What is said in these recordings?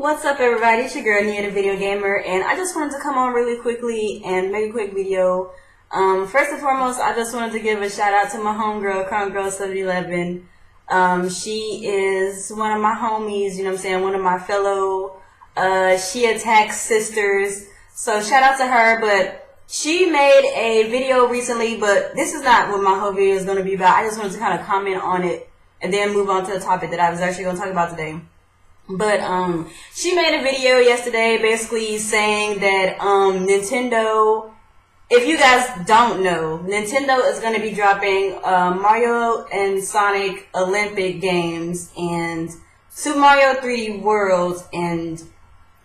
What's up, everybody? It's your girl Nia, the video gamer, and I just wanted to come on really quickly and make a quick video. First and foremost, I just wanted to give a shout out to my homegirl, Girl711. She is one of my homies, you know what I'm saying, one of my fellow She Attacks sisters. So shout out to her, but she made a video recently, but this is not what my whole video is going to be about. I just wanted to kind of comment on it and then move on to the topic that I was actually going to talk about today. But she made a video yesterday basically saying that Nintendo, if you guys don't know, Nintendo is going to be dropping Mario and Sonic Olympic games and Super Mario 3D World and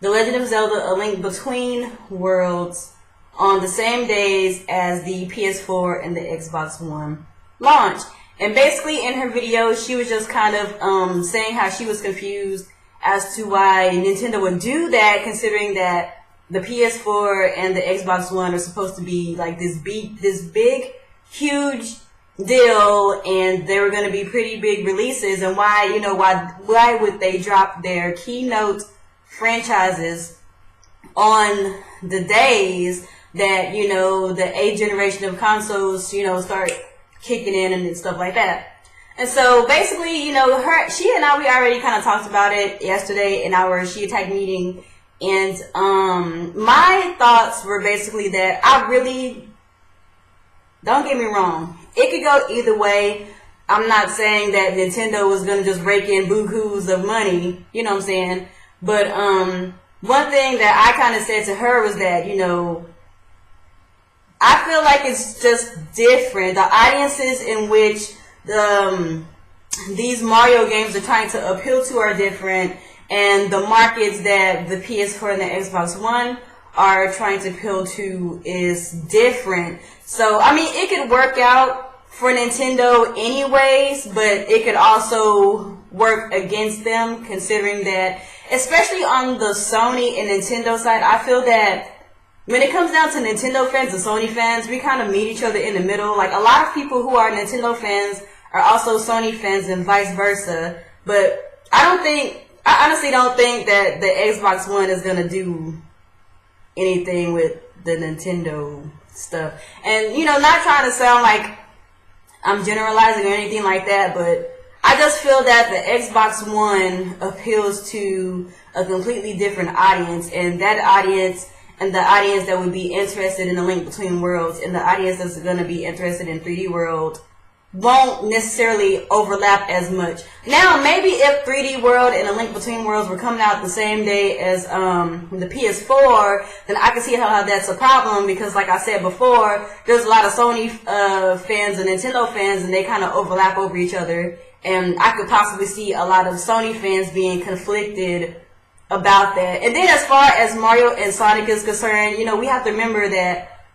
The Legend of Zelda A Link Between Worlds on the same days as the PS4 and the Xbox One launch. And basically in her video, she was just kind of saying how she was confused as to why Nintendo would do that, considering that the PS4 and the Xbox One are supposed to be like this big, huge deal, and they were going to be pretty big releases, and why would they drop their keynote franchises on the days that, the 8th generation of consoles, start kicking in and stuff like that. And so basically, she and I, we already kind of talked about it yesterday in our She Attack meeting. And my thoughts were basically that don't get me wrong, it could go either way. I'm not saying that Nintendo was going to just rake in bukus of money, you know what I'm saying? But one thing that I kind of said to her was that, I feel like it's just different. The audiences in which these Mario games are trying to appeal to are different, and the markets that the PS4 and the Xbox One are trying to appeal to is different. So, I mean, it could work out for Nintendo anyways, but it could also work against them, considering that, especially on the Sony and Nintendo side, I feel that when it comes down to Nintendo fans and Sony fans, we kind of meet each other in the middle. Like, a lot of people who are Nintendo fans are also Sony fans and vice versa. But I honestly don't think that the Xbox One is going to do anything with the Nintendo stuff. And, not trying to sound like I'm generalizing or anything like that, but I just feel that the Xbox One appeals to a completely different audience, and that audience and the audience that would be interested in A Link Between Worlds and the audience that's going to be interested in 3D World won't necessarily overlap as much. Now, maybe if 3D World and A Link Between Worlds were coming out the same day as the PS4, then I can see how that's a problem, because like I said before, there's a lot of Sony fans and Nintendo fans, and they kind of overlap over each other, and I could possibly see a lot of Sony fans being conflicted about that. And then as far as Mario and Sonic is concerned, we have to remember that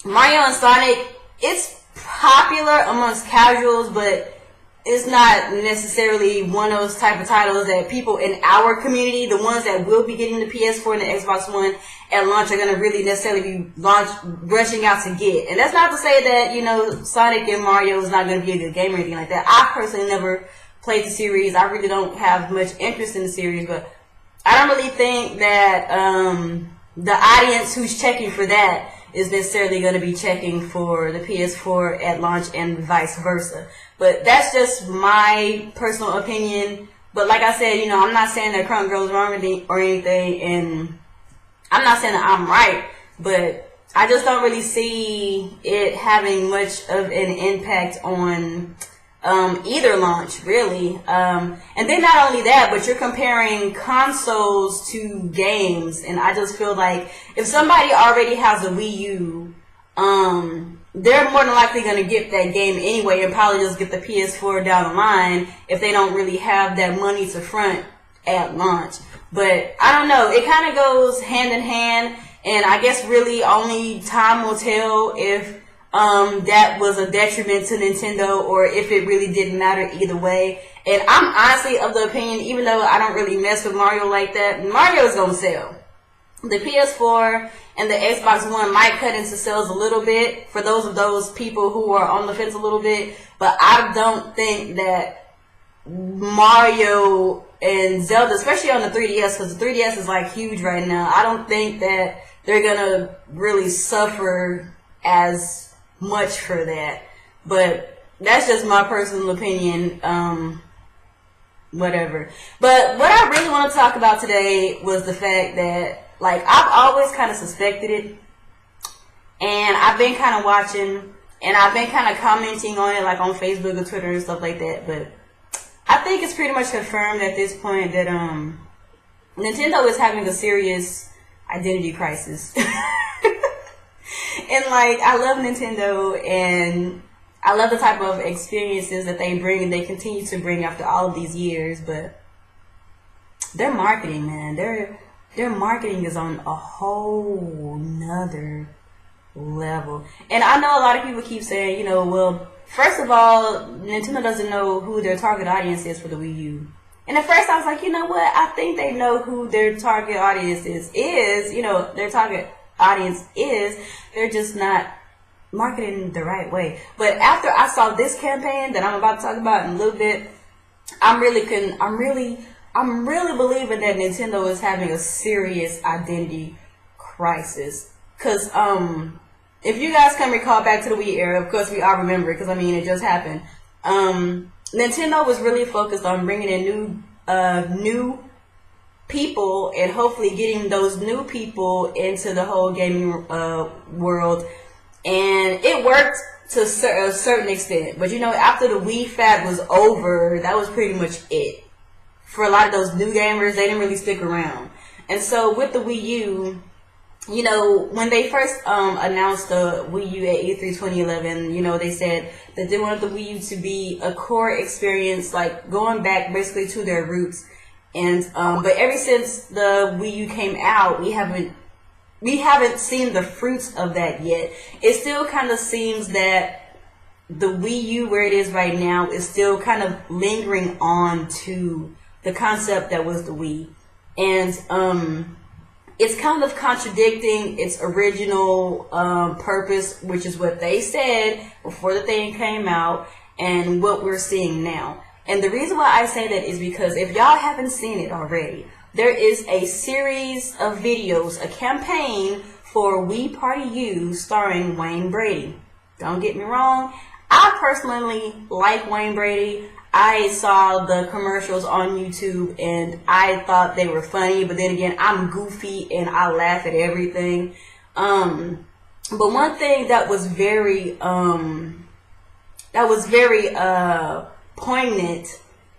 Mario and Sonic, it's popular amongst casuals, but it's not necessarily one of those type of titles that people in our community, the ones that will be getting the PS4 and the Xbox One at launch, are going to really necessarily be rushing out to get. And that's not to say that, Sonic and Mario is not going to be a good game or anything like that. I personally never played the series. I really don't have much interest in the series, but I don't really think that the audience who's checking for that is necessarily going to be checking for the PS4 at launch and vice versa. But that's just my personal opinion. But like I said, I'm not saying that Crunk Girl's wrong or anything, and I'm not saying that I'm right, but I just don't really see it having much of an impact on either launch, really. And then not only that, but you're comparing consoles to games, and I just feel like if somebody already has a Wii U, they're more than likely going to get that game anyway and probably just get the PS4 down the line if they don't really have that money to front at launch. But I don't know, it kind of goes hand in hand, and I guess really only time will tell if that was a detriment to Nintendo, or if it really didn't matter either way. And I'm honestly of the opinion, even though I don't really mess with Mario like that, Mario's gonna sell. The PS4 and the Xbox One might cut into sales a little bit for those people who are on the fence a little bit, but I don't think that Mario and Zelda, especially on the 3DS, because the 3DS is like huge right now. I don't think that they're gonna really suffer as much for that. But that's just my personal opinion. Whatever. But what I really want to talk about today was the fact that, like, I've always kind of suspected it, and I've been kind of watching, and I've been kind of commenting on it, like on Facebook or Twitter and stuff like that. But I think it's pretty much confirmed at this point that Nintendo is having a serious identity crisis. And like, I love Nintendo, and I love the type of experiences that they bring and they continue to bring after all of these years. But their marketing, man, their marketing is on a whole nother level. And I know a lot of people keep saying, you know, well, first of all, Nintendo doesn't know who their target audience is for the Wii U. And at first I was like, you know what? I think they know who their target audience is, you know, their target audience is. They're just not marketing the right way. But after I saw this campaign that I'm about to talk about in a little bit, I'm really believing that Nintendo is having a serious identity crisis. Cause if you guys can recall back to the Wii era, of course we all remember it, because I mean it just happened. Nintendo was really focused on bringing in new people and hopefully getting those new people into the whole gaming world, and it worked to a certain extent. But you know, after the Wii fad was over, that was pretty much it for a lot of those new gamers. They didn't really stick around. And so with the Wii U, you know, when they first announced the Wii U at E3 2011, you know, they said that they wanted the Wii U to be a core experience, like going back basically to their roots. And but ever since the Wii U came out, we haven't seen the fruits of that yet. It still kind of seems that the Wii U, where it is right now, is still kind of lingering on to the concept that was the Wii. And it's kind of contradicting its original purpose, which is what they said before the thing came out, and what we're seeing now. And the reason why I say that is because if y'all haven't seen it already, there is a series of videos, a campaign for Wii Party U starring Wayne Brady. Don't get me wrong, I personally like Wayne Brady. I saw the commercials on YouTube and I thought they were funny, but then again, I'm goofy and I laugh at everything. But one thing that was very poignant,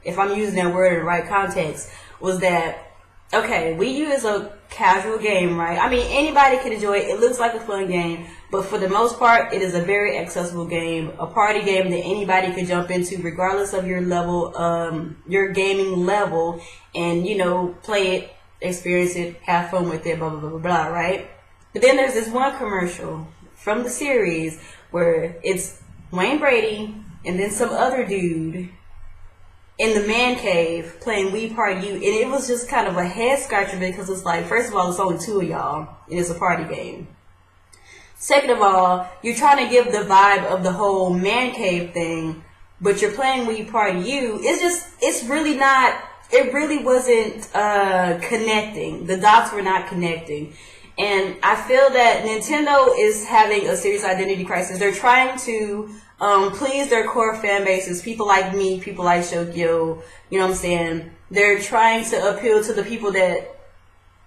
if I'm using that word in the right context, was that, okay, Wii U is a casual game, right? I mean, anybody can enjoy it. It looks like a fun game, but for the most part, it is a very accessible game, a party game that anybody can jump into, regardless of your level, your gaming level, and, you know, play it, experience it, have fun with it, blah, blah, blah, blah, blah, right? But then there's this one commercial from the series where it's Wayne Brady and then some other dude in the man cave playing Wii Party U, and it was just kind of a head scratcher because it's like, first of all, it's only two of y'all, and it's a party game. Second of all, you're trying to give the vibe of the whole man cave thing, but you're playing Wii Party U. It really wasn't connecting. The dots were not connecting. And I feel that Nintendo is having a serious identity crisis. They're trying to please their core fan bases, people like me, people like Shokyo, you know what I'm saying? They're trying to appeal to the people that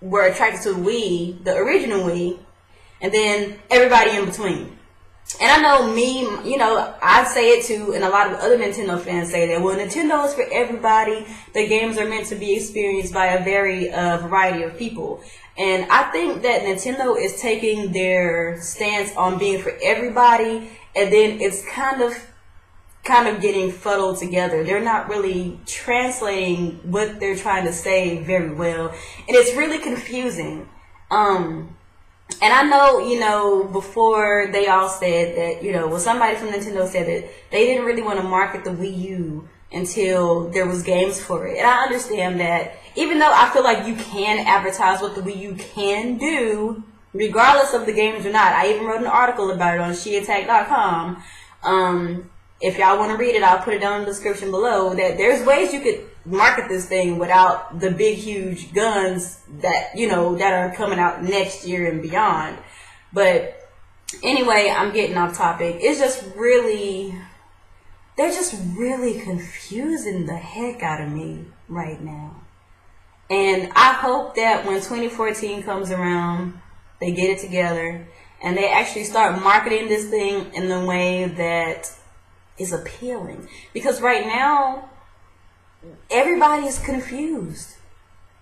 were attracted to the Wii, the original Wii, and then everybody in between. And I know me, you know, I say it too, and a lot of other Nintendo fans say that, well, Nintendo is for everybody. The games are meant to be experienced by a variety of people. And I think that Nintendo is taking their stance on being for everybody, and then it's kind of getting fuddled together. They're not really translating what they're trying to say very well, and it's really confusing. And I know, you know, before they all said that, you know, well, somebody from Nintendo said that they didn't really want to market the Wii U until there was games for it. And I understand that, even though I feel like you can advertise what the Wii U can do, regardless of the games or not. I even wrote an article about it on SheAttack.com. If y'all want to read it, I'll put it down in the description below, that there's ways you could market this thing without the big, huge guns that, that are coming out next year and beyond. But anyway, I'm getting off topic. It's just really, they're just really confusing the heck out of me right now. And I hope that when 2014 comes around, they get it together and they actually start marketing this thing in the way that is appealing. Because right now, everybody's confused.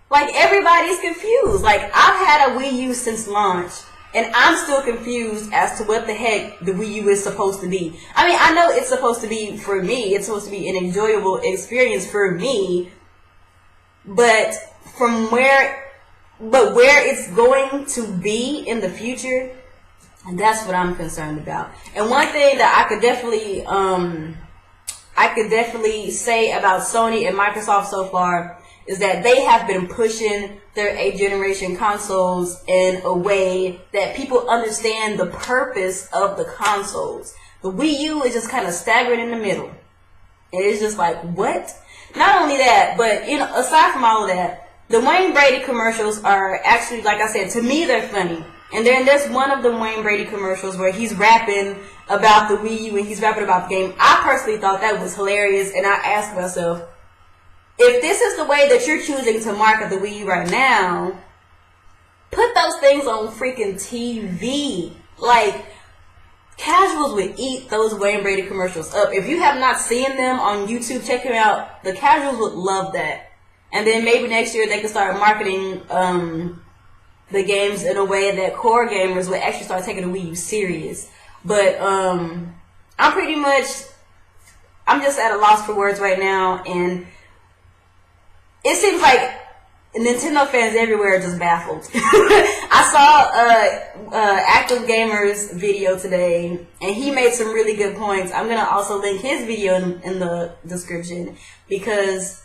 Like, everybody's confused. Like, I've had a Wii U since launch, and I'm still confused as to what the heck the Wii U is supposed to be. I mean, I know it's supposed to be for me. It's supposed to be an enjoyable experience for me. But where it's going to be in the future, that's what I'm concerned about. And one thing that I could definitely say about Sony and Microsoft so far is that they have been pushing their 8th generation consoles in a way that people understand the purpose of the consoles. The Wii U is just kind of staggering in the middle. And it's just like, what? Not only that, but aside from all of that, the Wayne Brady commercials are actually, like I said, to me they're funny. And then there's one of the Wayne Brady commercials where he's rapping about the Wii U and he's rapping about the game. I personally thought that was hilarious, and I asked myself, if this is the way that you're choosing to market the Wii U right now, put those things on freaking TV. Like, casuals would eat those Wayne Brady commercials up. If you have not seen them on YouTube, check them out. The casuals would love that. And then maybe next year they can start marketing the games in a way that core gamers would actually start taking the Wii U serious. But I'm just at a loss for words right now, and it seems like Nintendo fans everywhere are just baffled. I saw Active Gamer's video today, and he made some really good points. I'm going to also link his video in the description, because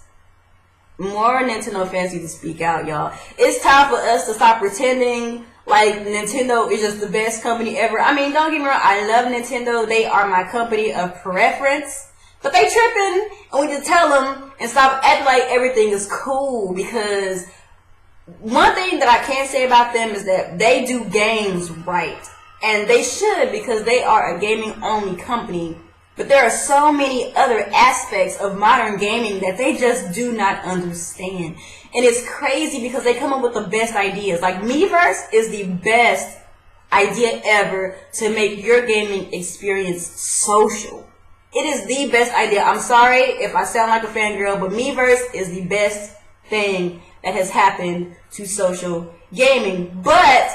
more Nintendo fans need to speak out, y'all. It's time for us to stop pretending like Nintendo is just the best company ever. I mean, don't get me wrong, I love Nintendo. They are my company of preference. But they tripping, and we just tell them and stop acting like everything is cool. Because one thing that I can say about them is that they do games right. And they should, because they are a gaming-only company. But there are so many other aspects of modern gaming that they just do not understand. And it's crazy because they come up with the best ideas. Like, Miiverse is the best idea ever to make your gaming experience social. It is the best idea. I'm sorry if I sound like a fangirl, but Miiverse is the best thing that has happened to social gaming. But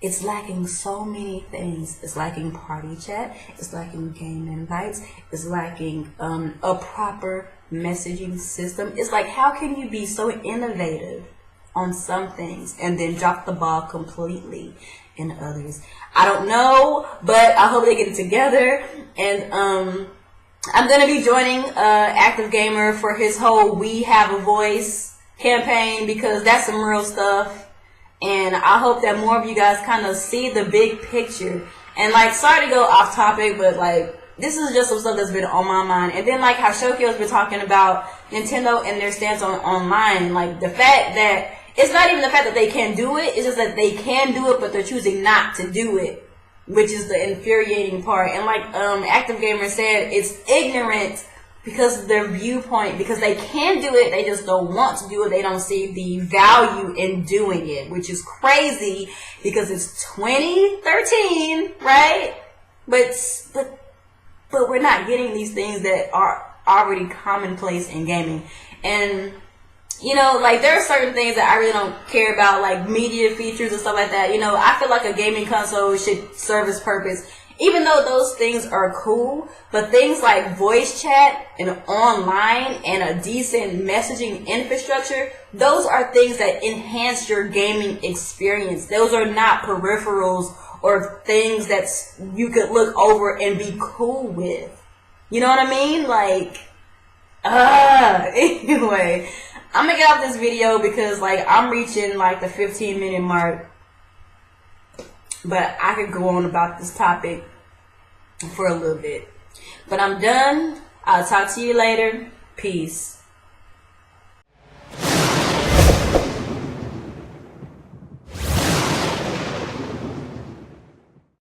it's lacking so many things. It's lacking party chat. It's lacking game invites. It's lacking a proper messaging system. It's like, how can you be so innovative on some things and then drop the ball completely in others? I don't know, but I hope they get it together. And I'm going to be joining Active Gamer for his whole We Have a Voice campaign, because that's some real stuff. And I hope that more of you guys kind of see the big picture. And, like, sorry to go off topic, but, like, this is just some stuff that's been on my mind. And then, like, how Shokyo's been talking about Nintendo and their stance on online. Like, the fact that it's not even the fact that they can do it. It's just that they can do it, but they're choosing not to do it, which is the infuriating part. And like Active Gamer said, it's ignorant because of their viewpoint. Because they can do it, they just don't want to do it. They don't see the value in doing it, which is crazy because it's 2013, right? But we're not getting these things that are already commonplace in gaming. And like, there are certain things that I really don't care about, like media features and stuff like that. I feel like a gaming console should serve its purpose, even though those things are cool. But things like voice chat and online and a decent messaging infrastructure, those are things that enhance your gaming experience. Those are not peripherals or things that you could look over and be cool with. You know what I mean? Like, anyway, I'm gonna get off this video because, like, I'm reaching, like, the 15-minute mark. But I could go on about this topic for a little bit. But I'm done. I'll talk to you later. Peace.